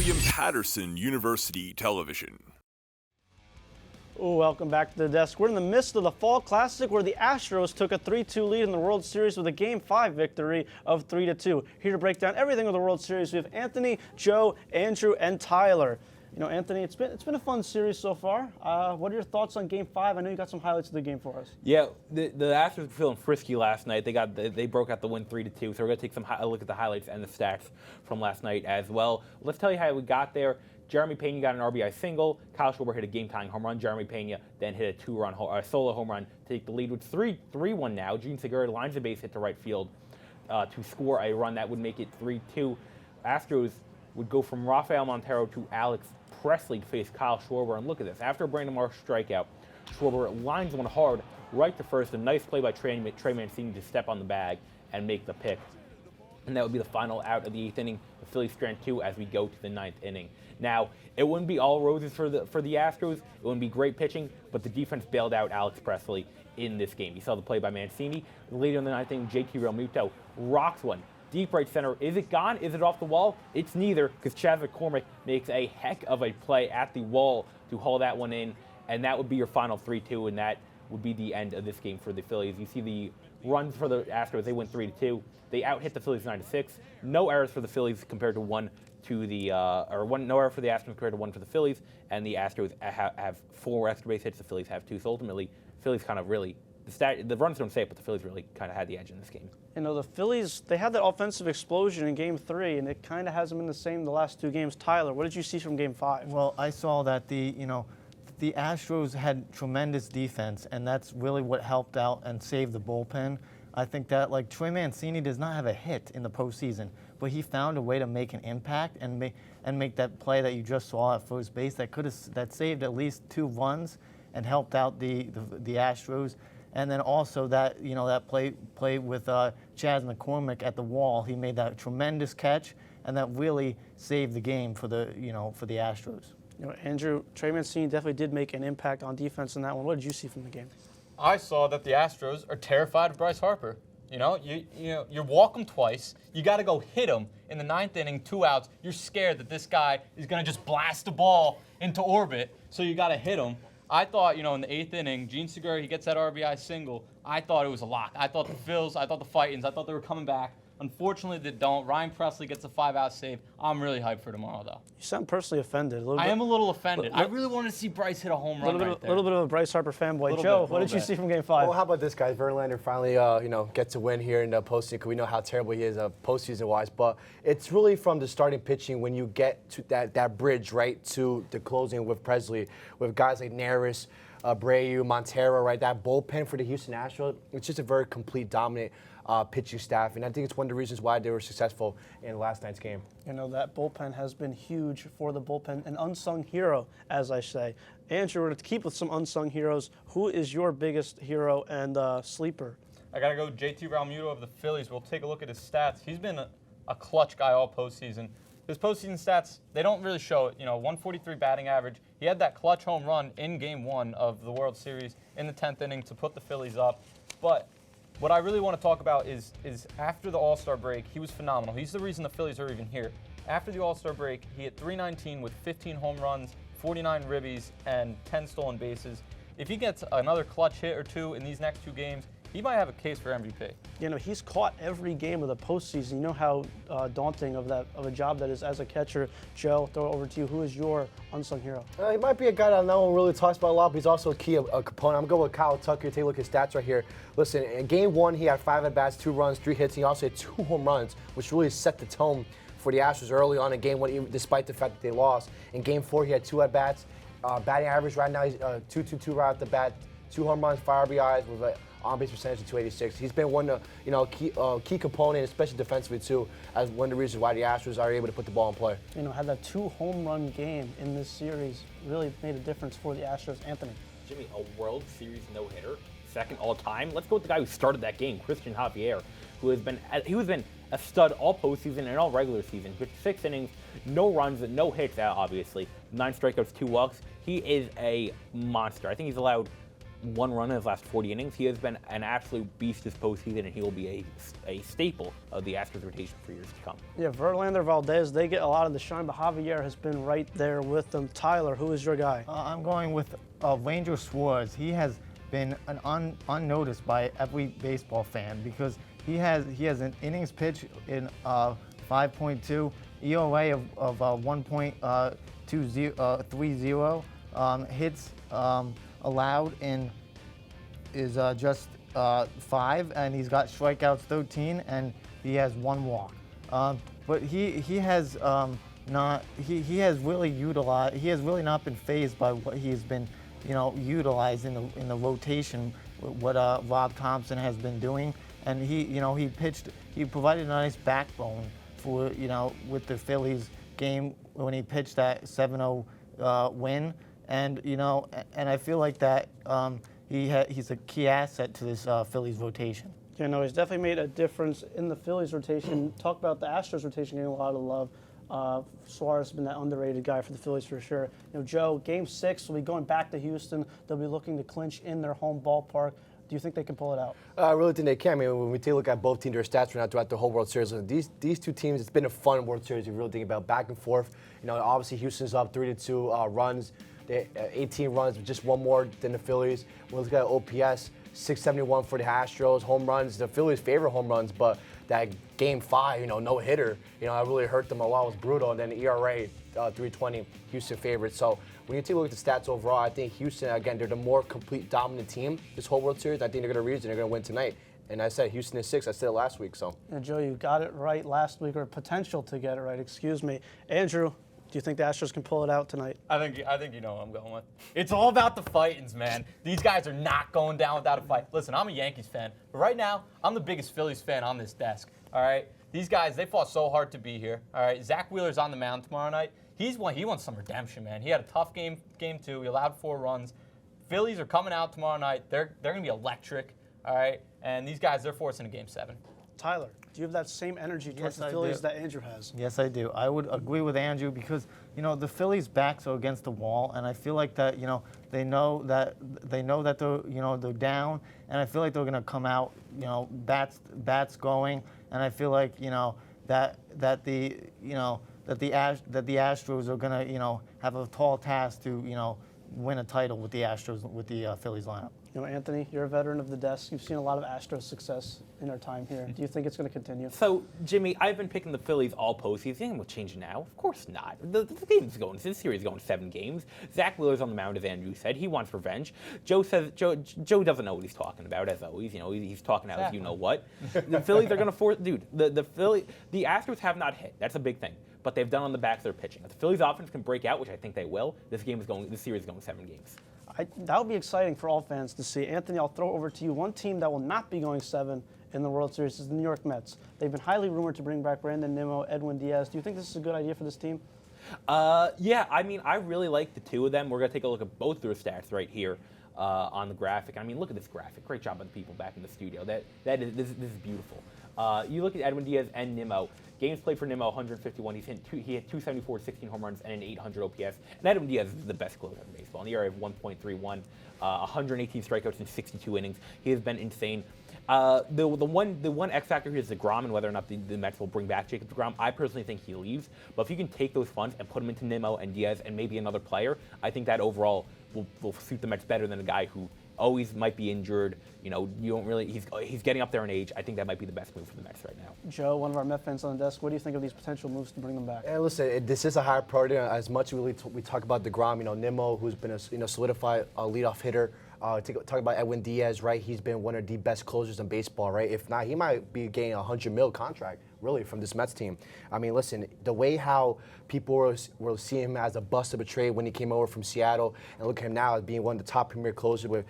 William Patterson University Television. Welcome back to the desk. We're in the midst of the Fall Classic where the Astros took a 3-2 lead in the World Series with a Game 5 victory of 3-2. Here to break down everything of the World Series, we have Anthony, Joe, Andrew, and Tyler. You know, Anthony, it's been a fun series so far. What are your thoughts on Game 5? I know you got some highlights of the game for us. Yeah, the Astros were feeling frisky last night. They broke out the win 3-2. So we're gonna take a look at the highlights and the stats from last night as well. Let's tell you how we got there. Jeremy Pena got an RBI single. Kyle Schwarber hit a game-tying home run. Jeremy Pena then hit a two-run solo home run to take the lead with 3-1 now. Gene Segura lines the base hit to right field to score a run that would make it 3-2. Astros would go from Rafael Montero to Alex Presley to face Kyle Schwarber. And look at this. After a Brandon Marsh strikeout, Schwarber lines one hard right to first. A nice play by Trey Mancini to step on the bag and make the pick. And that would be the final out of the 8th inning. The Phillies strand 2 as we go to the 9th inning. Now, it wouldn't be all roses for the Astros. It wouldn't be great pitching, but the defense bailed out Alex Presley in this game. You saw the play by Mancini. Later in the 9th inning, JT Realmuto rocks one. Deep right center. Is it gone? Is it off the wall? It's neither, because Chas McCormick makes a heck of a play at the wall to haul that one in, and that would be your final 3-2, and that would be the end of this game for the Phillies. You see the runs for the Astros. They went 3-2. They out-hit the Phillies 9-6. No errors for the Phillies compared to no error for the Astros compared to 1 for the Phillies, and the Astros have 4 extra base hits. The Phillies have 2. So ultimately, Phillies kind of really, the runs don't say it, but the Phillies really kind of had the edge in this game. You know, the Phillies, they had that offensive explosion in Game 3, and it kind of hasn't been the same the last 2 games. Tyler, what did you see from Game 5? Well, I saw that the Astros had tremendous defense, and that's really what helped out and saved the bullpen. I think that, like, Trey Mancini does not have a hit in the postseason, but he found a way to make an impact and make that play that you just saw at first base that saved at least 2 runs and helped out the Astros. And then also that play with Chas McCormick at the wall, he made that tremendous catch, and that really saved the game for the Astros. You know, Andrew, Trey Mancini definitely did make an impact on defense in that one. What did you see from the game? I saw that the Astros are terrified of Bryce Harper. You walk him twice. You got to go hit him in the 9th inning, 2 outs. You're scared that this guy is going to just blast the ball into orbit, so you got to hit him. I thought, in the 8th inning, Gene Segura, he gets that RBI single. I thought it was a lock. I thought the Phils, I thought the Fightins, I thought they were coming back. Unfortunately, they don't. Ryan Presley gets a 5-out save. I'm really hyped for tomorrow, though. You sound personally offended. I am a little offended. I really wanted to see Bryce hit a home run right there. A little bit of a Bryce Harper fanboy. Joe, what did you see from Game 5? Well, how about this, guys? Verlander finally, gets a win here in the postseason, because we know how terrible he is postseason-wise. But it's really from the starting pitching when you get to that bridge, right, to the closing with Presley, with guys like Neris, Abreu, Montero, right? That bullpen for the Houston Astros, it's just a very complete, dominant pitching staff, and I think it's one of the reasons why they were successful in last night's game. You know, that bullpen has been huge for the bullpen, an unsung hero, as I say. Andrew, we're going to keep with some unsung heroes. Who is your biggest hero and sleeper? I got to go JT Realmuto of the Phillies. We'll take a look at his stats. He's been a clutch guy all postseason. His postseason stats, they don't really show it. 143 batting average. He had that clutch home run in Game 1 of the World Series in the 10th inning to put the Phillies up. But what I really want to talk about is after the All-Star break, he was phenomenal. He's the reason the Phillies are even here. After the All-Star break, he hit .319 with 15 home runs, 49 ribbies, and 10 stolen bases. If he gets another clutch hit or 2 in these next 2 games, he might have a case for MVP. You know, he's caught every game of the postseason. You know how daunting of a job that is as a catcher. Joe, throw it over to you. Who is your unsung hero? He might be a guy that no one really talks about a lot, but he's also a key component. I'm going with Kyle Tucker. Take a look at his stats right here. Listen, in Game 1, he had 5 at-bats, 2 runs, 3 hits. He also had 2 home runs, which really set the tone for the Astros early on in Game 1, even despite the fact that they lost. In Game 4, he had 2 at-bats. Batting average right now, he's 2.22 right off the bat, 2 home runs, 5 RBIs with a on-base percentage of 286. He's been one of key component, especially defensively too, as one of the reasons why the Astros are able to put the ball in play. Had that 2 home run game in this series really made a difference for the Astros. Anthony. Jimmy, a World Series no-hitter, second all-time. Let's go with the guy who started that game, Christian Javier, who has been a stud all postseason and all regular season. With 6 innings, no runs, no hits, obviously. 9 strikeouts, 2 walks. He is a monster. I think he's allowed 1 run in his last 40 innings. He has been an absolute beast this postseason, and he will be a staple of the Astros rotation for years to come. Yeah, Verlander, Valdez, they get a lot of the shine, but Javier has been right there with them. Tyler, who is your guy? I'm going with Ranger Suarez. He has been unnoticed by every baseball fan because he has an innings pitch in 5.2, ERA of 1.30, hits allowed in is just 5, and he's got strikeouts 13, and he has 1 walk. But he has not not been fazed by what he has been utilized in the rotation, what Rob Thompson has been doing, and he provided a nice backbone for with the Phillies game when he pitched that 7-0 win, and I feel like that he's a key asset to this Phillies rotation. Yeah, no, he's definitely made a difference in the Phillies rotation. Talk about the Astros rotation getting a lot of love. Suarez has been that underrated guy for the Phillies for sure. Joe, Game 6 will be going back to Houston. They'll be looking to clinch in their home ballpark. Do you think they can pull it out? I really think they can. I mean, when we take a look at both teams, their stats right now throughout the whole World Series, these two teams, it's been a fun World Series. You really think about back and forth. Obviously Houston's up 3-2 runs. They 18 runs, just 1 more than the Phillies. When we look at OPS, 671 for the Astros. Home runs, the Phillies' favorite home runs, but that Game 5, no hitter, I really hurt them a lot. It was brutal. And then the ERA, 320, Houston favorite. So when you take a look at the stats overall, I think Houston, again, they're the more complete dominant team this whole World Series. I think they're going to reach and they're going to win tonight. And I said Houston is 6. I said it last week. So. And Joe, you got it right last week, or potential to get it right. Excuse me, Andrew. Do you think the Astros can pull it out tonight? I think you know what I'm going with. It's all about the fightings, man. These guys are not going down without a fight. Listen, I'm a Yankees fan, but right now, I'm the biggest Phillies fan on this desk, all right? These guys, they fought so hard to be here, all right? Zach Wheeler's on the mound tomorrow night. He wants some redemption, man. He had a tough game 2. He allowed 4 runs. Phillies are coming out tomorrow night. They're going to be electric, all right? And these guys, they're forcing a Game 7. Tyler, do you have that same energy towards the Phillies that Andrew has? Yes, I do. I would agree with Andrew because, the Phillies' backs are against the wall, and I feel like that, they know that they're down, and I feel like they're going to come out, bats going, and I feel like, that the Astros are going to, have a tall task to, win a title with the Astros, with the Phillies lineup. Anthony, you're a veteran of the desk. You've seen a lot of Astros success in our time here. Do you think it's going to continue? So, Jimmy, I've been picking the Phillies all postseason. Will change now? Of course not. The this series is going 7 games. Zach Wheeler's on the mound, as Andrew said. He wants revenge. Joe doesn't know what he's talking about, as always. He's talking out you know what. The Phillies are going to force, dude. The Astros have not hit. That's a big thing. But they've done on the backs of their pitching. If the Phillies offense can break out, which I think they will, this series is going 7 games. That would be exciting for all fans to see. Anthony, I'll throw it over to you. One team that will not be going 7 in the World Series is the New York Mets. They've been highly rumored to bring back Brandon Nimmo, Edwin Diaz. Do you think this is a good idea for this team? Yeah, I mean, I really like the 2 of them. We're going to take a look at both their stats right here on the graphic. I mean, look at this graphic. Great job by the people back in the studio. This is beautiful. You look at Edwin Diaz and Nimmo. Games played for Nimmo, 151. He hit 274, 16 home runs, and an 800 OPS. And Edwin Diaz is the best closer in baseball. An ERA of 1.31, 118 strikeouts in 62 innings. He has been insane. The one X factor here is DeGrom and whether or not the Mets will bring back Jacob DeGrom. I personally think he leaves. But if you can take those funds and put them into Nimmo and Diaz and maybe another player, I think that overall will suit the Mets better than a guy who always might be injured. You don't really. He's getting up there in age. I think that might be the best move for the Mets right now. Joe, one of our Met fans on the desk, what do you think of these potential moves to bring them back? And listen, this is a high priority. As much as we talk about DeGrom, Nimmo, who's been a solidified leadoff hitter. Talk about Edwin Diaz, right? He's been one of the best closers in baseball, right? If not, he might be getting a $100 million contract, really, from this Mets team. I mean, listen, the way how people were seeing him as a bust of a trade when he came over from Seattle, and look at him now as being one of the top premier closers with,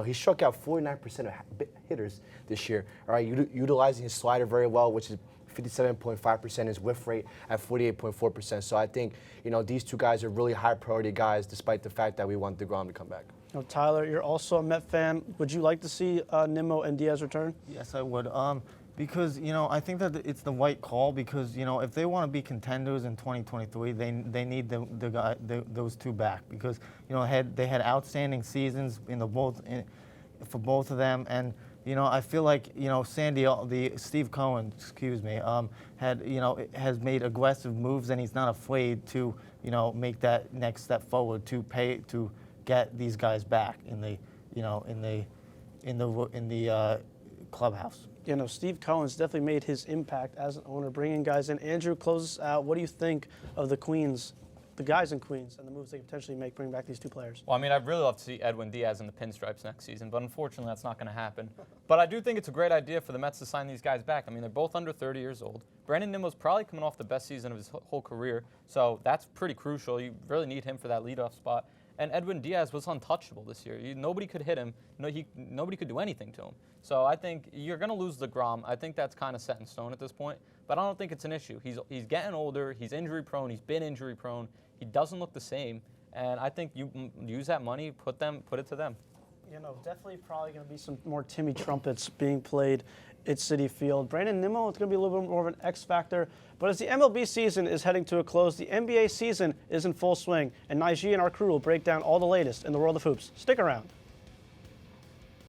he struck out 49% of hitters this year, all right? Utilizing his slider very well, which is 57.5%, his whiff rate at 48.4%. So I think, these 2 guys are really high priority guys, despite the fact that we want DeGrom to come back. Tyler, you're also a Met fan. Would you like to see Nimmo and Diaz return? Yes, I would. Because, I think that it's the right call because, if they want to be contenders in 2023, they need those two back because, they had outstanding seasons for both of them. And, I feel like, Steve Cohen, has made aggressive moves and he's not afraid to, make that next step forward to get these guys back in the clubhouse. Steve Cohen's definitely made his impact as an owner, bringing guys in. Andrew, close us out. What do you think of the guys in Queens, and the moves they could potentially make, bringing back these two players? Well, I mean, I'd really love to see Edwin Diaz in the pinstripes next season, but unfortunately that's not going to happen. But I do think it's a great idea for the Mets to sign these guys back. I mean, they're both under 30 years old. Brandon Nimmo's probably coming off the best season of his whole career, so that's pretty crucial. You really need him for that leadoff spot. And Edwin Diaz was untouchable this year. Nobody could hit him. Nobody could do anything to him. So I think you're going to lose DeGrom. I think that's kind of set in stone at this point. But I don't think it's an issue. He's getting older. He's injury prone. He's been injury prone. He doesn't look the same. And I think you use that money, put it to them. Definitely probably going to be some more Timmy trumpets being played at Citi Field. Brandon Nimmo, it's going to be a little bit more of an X factor. But as the MLB season is heading to a close, the NBA season is in full swing. And Naiji and our crew will break down all the latest in the world of hoops. Stick around.